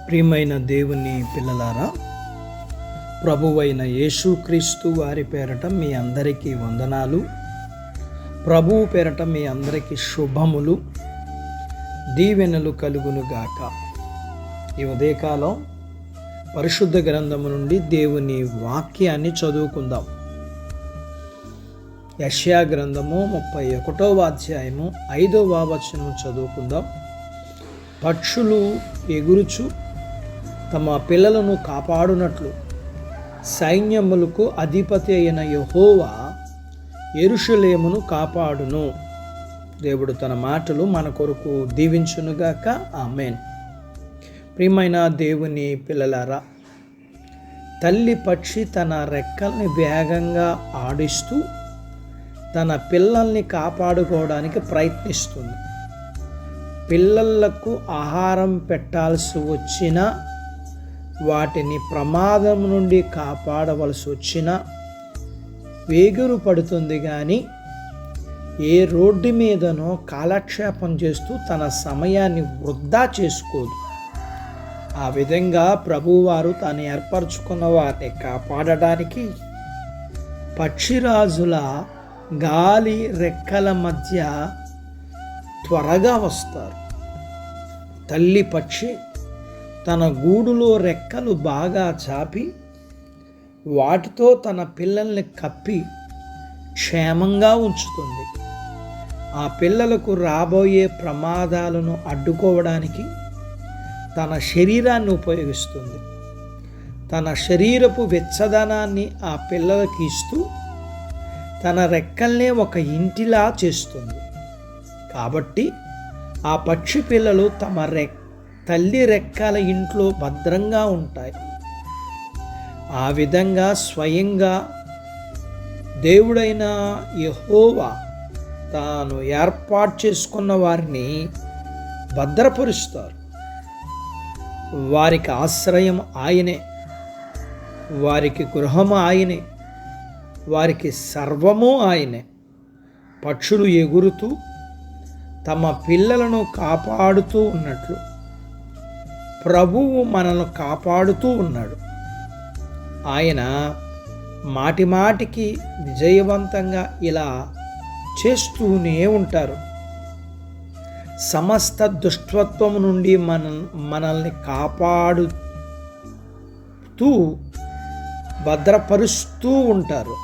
ప్రియమైన దేవుని పిల్లలారా, ప్రభువైన యేసుక్రీస్తు వారి పేరట మీ అందరికీ వందనాలు. ప్రభువు పేరట మీ అందరికీ శుభములు, దీవెనలు కలుగునుగాక. ఈ ఉదయకాలం పరిశుద్ధ గ్రంథము నుండి దేవుని వాక్యాన్ని చదువుకుందాం. యెషయా గ్రంథము 31వ అధ్యాయము 5వ వచనం చదువుకుందాం. పక్షులు ఎగురుచు తమ పిల్లలను కాపాడునట్లు సైన్యములకు అధిపతి అయిన యెహోవా యెరూషలేమును కాపాడును. దేవుడు తన మాటలు మన కొరకు దీవించునుగాక. ఆమేన్. ప్రియమైన దేవుని పిల్లలారా, తల్లి పక్షి తన రెక్కల్ని వేగంగా ఆడిస్తూ తన పిల్లల్ని కాపాడుకోవడానికి ప్రయత్నిస్తుంది. పిల్లలకు ఆహారం పెట్టాల్సి వచ్చినా, వాటిని ప్రమాదం నుండి కాపాడవలసి వచ్చినా వేగురు పడుతుంది. కానీ ఏ రోడ్డు మీదనో కాలక్షేపం చేస్తూ తన సమయాన్ని వృధా చేసుకోదు. ఆ విధంగా ప్రభువారు తాను ఏర్పరచుకున్న వారిని కాపాడడానికి పక్షిరాజుల గాలి రెక్కల మధ్య త్వరగా వస్తారు. తల్లి పక్షి తన గూడులో రెక్కలు బాగా చాపి వాటితో తన పిల్లల్ని కప్పి క్షేమంగా ఉంచుతుంది. ఆ పిల్లలకు రాబోయే ప్రమాదాలను అడ్డుకోవడానికి తన శరీరాన్ని ఉపయోగిస్తుంది. తన శరీరపు వెచ్చదనాన్ని ఆ పిల్లలకి ఇస్తూ తన రెక్కల్నే ఒక ఇంటిలా చేస్తుంది. కాబట్టి ఆ పక్షి పిల్లలు తమ తల్లి రెక్కల ఇంట్లో భద్రంగా ఉంటాయి. ఆ విధంగా స్వయంగా దేవుడైన యెహోవా తాను ఏర్పాటు చేసుకున్న వారిని భద్రపరుస్తారు. వారికి ఆశ్రయం ఆయనే, వారికి గృహము ఆయనే, వారికి సర్వము ఆయనే. పక్షులు ఎగురుతూ తమ పిల్లలను కాపాడుతూ ఉన్నట్లు ప్రభువు మనల్ని కాపాడుతూ ఉన్నాడు. ఆయన మాటి మాటికి విజయవంతంగా ఇలా చేస్తూనే ఉంటారు. సమస్త దుష్టత్వం నుండి మనల్ని కాపాడుతూ భద్రపరుస్తూ ఉంటారు.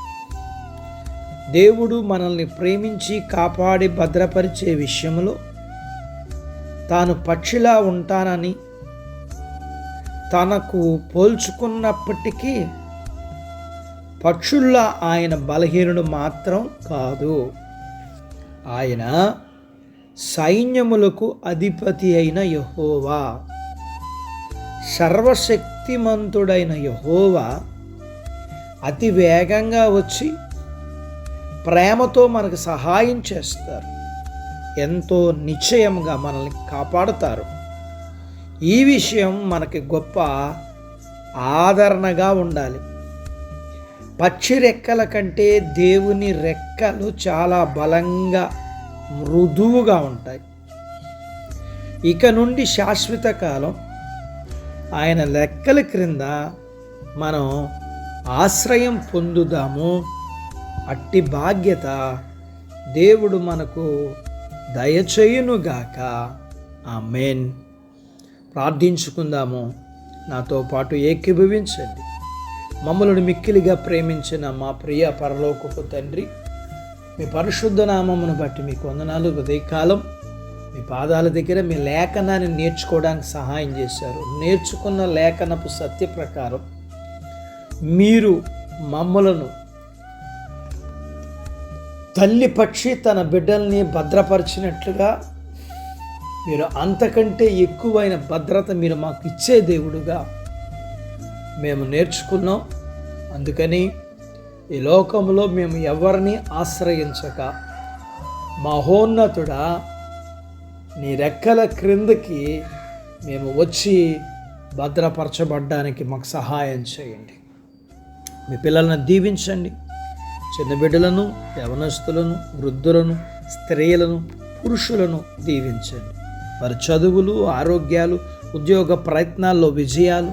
దేవుడు మనల్ని ప్రేమించి కాపాడి భద్రపరిచే విషయంలో తాను పక్షిలా ఉంటానని తనకు పోల్చుకున్నప్పటికీ పక్షుల్లా ఆయన బలహీనుడు మాత్రం కాదు. ఆయన సైన్యములకు అధిపతి అయిన యెహోవా, సర్వశక్తిమంతుడైన యెహోవా అతి వేగంగా వచ్చి ప్రేమతో మనకు సహాయం చేస్తారు. ఎంతో నిశ్చయంగా మనల్ని కాపాడుతారు. ఈ విషయం మనకి గొప్ప ఆదరణగా ఉండాలి. పక్షి రెక్కల కంటే దేవుని రెక్కలు చాలా బలంగా మృదువుగా ఉంటాయి. ఇక నుండి శాశ్వత కాలం ఆయన రెక్కల క్రింద మనం ఆశ్రయం పొందుదాము. అట్టి బాధ్యత దేవుడు మనకు దయచేయునుగాక. ఆమేన్. ప్రార్థించుకుందాము. నాతో పాటు ఏకీభవించండి. మమ్మల్ని మిక్కిలిగా ప్రేమించిన మా ప్రియ పరలోకపు తండ్రి, మీ పరిశుద్ధ నామమును బట్టి మీకు వందనాలు. ఉదయకాలం మీ పాదాల దగ్గర మీ లేఖనాన్ని నేర్చుకోవడానికి సహాయం చేశారు. నేర్చుకున్న లేఖనపు సత్య ప్రకారం మీరు మమ్మలను తల్లి పక్షి తన బిడ్డల్ని భద్రపరిచినట్లుగా మీరు అంతకంటే ఎక్కువైన భద్రత మీరు మాకు ఇచ్చే దేవుడుగా మేము నేర్చుకున్నాం. అందుకని ఈ లోకంలో మేము ఎవరిని ఆశ్రయించక మహోన్నతుడా నీ రెక్కల క్రిందకి మేము వచ్చి భద్రపరచబడ్డానికి మాకు సహాయం చేయండి. మీ పిల్లలను దీవించండి. చిన్న బిడ్డలను, యవనస్తులను, వృద్ధులను, స్త్రీలను, పురుషులను దీవించండి. వారి చదువులు, ఆరోగ్యాలు, ఉద్యోగ ప్రయత్నాల్లో విజయాలు,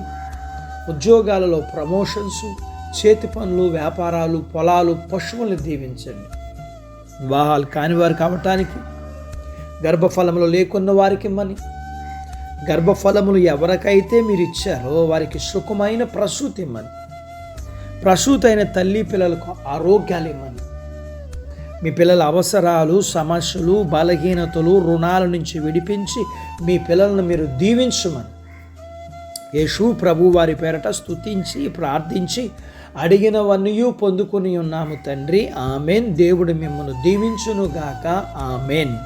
ఉద్యోగాలలో ప్రమోషన్స్, చేతి పనులు, వ్యాపారాలు, పొలాలు, పశువుల్ని దీవించండి. వివాహాలు కాని వారు కావటానికి, గర్భఫలములు లేకున్న వారికి ఇమ్మని, గర్భఫలములు ఎవరికైతే మీరు ఇచ్చారో వారికి సుఖమైన ప్రసూతి ఇమ్మని, ప్రసూతి అయిన తల్లి పిల్లలకు ఆరోగ్యాలు ఇమ్మని, మీ పిల్లల అవసరాలు, సమస్యలు, బలహీనతలు, రుణాల నుంచి విడిపించి మీ పిల్లలను మీరు దీవించమని యేసు ప్రభు వారి పేరట స్తుతించి ప్రార్థించి అడిగినవన్నీ పొందుకొని ఉన్నాము తండ్రి. ఆమెన్. దేవుడు మిమ్మల్ని దీవించునుగాక. ఆమెన్.